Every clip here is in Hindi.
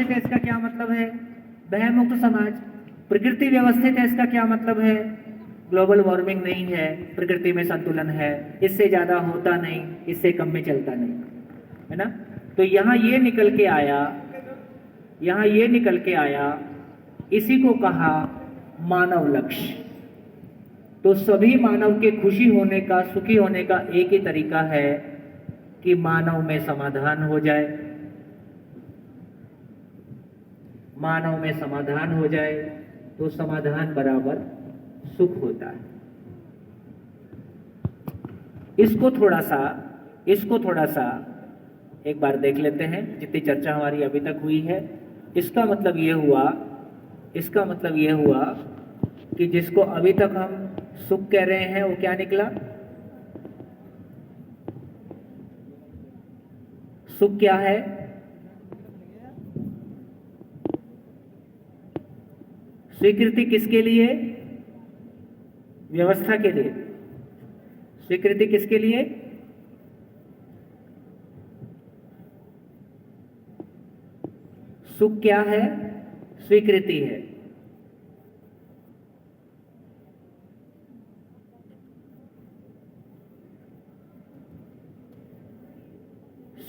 है इसका क्या मतलब है? भय मुक्त समाज। प्रकृति व्यवस्थित है इसका क्या मतलब है? ग्लोबल वार्मिंग नहीं है, प्रकृति में संतुलन है, इससे ज्यादा होता नहीं, इससे कम में चलता नहीं, है ना। तो यहाँ ये निकल के आया, यहाँ ये निकल के आया, इसी को कहा मानव लक्ष्य। तो सभी मानव के खुशी होने का, सुखी होने का एक ही तरीका है कि मानव में समाधान हो जाए, मानव में समाधान हो जाए। तो समाधान बराबर सुख होता है। इसको थोड़ा सा एक बार देख लेते हैं, जितनी चर्चा हमारी अभी तक हुई है। इसका मतलब ये हुआ कि जिसको अभी तक हम सुख कह रहे हैं वो क्या निकला? सुख क्या है? स्वीकृति किसके लिए? व्यवस्था के लिए। स्वीकृति किसके लिए? सुख क्या है? स्वीकृति है।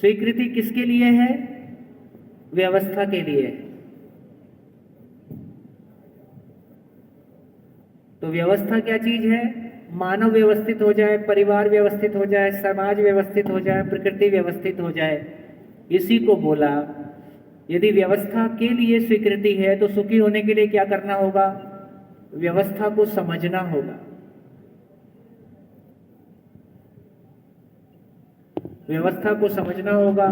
स्वीकृति किसके लिए है? व्यवस्था के लिए है। तो व्यवस्था क्या चीज है? मानव व्यवस्थित हो जाए, परिवार व्यवस्थित हो जाए, समाज व्यवस्थित हो जाए, प्रकृति व्यवस्थित हो जाए, इसी को बोला। यदि व्यवस्था के लिए स्वीकृति है तो सुखी होने के लिए क्या करना होगा? व्यवस्था को समझना होगा। व्यवस्था को समझना होगा।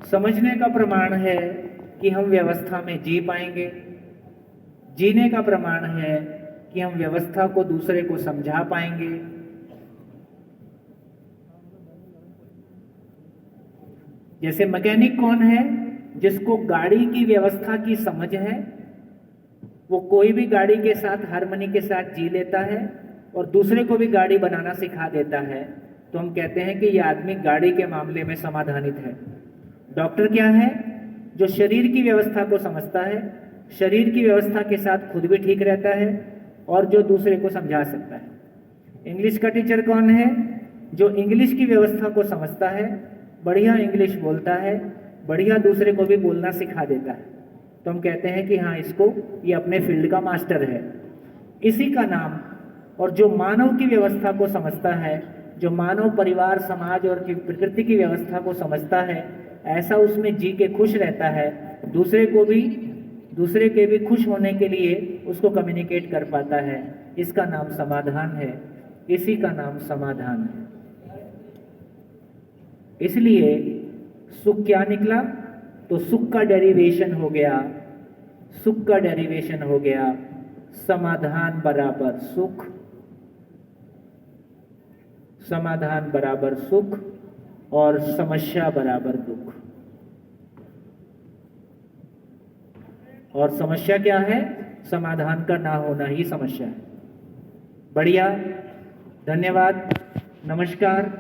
समझने का प्रमाण है कि हम व्यवस्था में जी पाएंगे। जीने का प्रमाण है कि हम व्यवस्था को दूसरे को समझा पाएंगे। जैसे मैकेनिक कौन है? जिसको गाड़ी की व्यवस्था की समझ है, वो कोई भी गाड़ी के साथ हार्मनी के साथ जी लेता है और दूसरे को भी गाड़ी बनाना सिखा देता है। तो हम कहते हैं कि यह आदमी गाड़ी के मामले में समाधानित है। डॉक्टर क्या है? जो शरीर की व्यवस्था को समझता है, शरीर की व्यवस्था के साथ खुद भी ठीक रहता है और जो दूसरे को समझा सकता है। इंग्लिश का टीचर कौन है? जो इंग्लिश की व्यवस्था को समझता है, बढ़िया इंग्लिश बोलता है, बढ़िया दूसरे को भी बोलना सिखा देता है। तो हम कहते हैं कि हाँ, ये अपने फील्ड का मास्टर है। इसी का नाम। और जो मानव की व्यवस्था को समझता है, जो मानव परिवार, समाज और प्रकृति की व्यवस्था को समझता है, ऐसा उसमें जी के खुश रहता है, दूसरे के भी खुश होने के लिए उसको कम्युनिकेट कर पाता है। इसका नाम समाधान है। इसी का नाम समाधान है। इसलिए सुख क्या निकला? तो सुख का डेरिवेशन हो गया समाधान बराबर सुख। समाधान बराबर सुख और समस्या बराबर दुख। और समस्या क्या है? समाधान का ना होना ही समस्या है। बढ़िया, धन्यवाद, नमस्कार।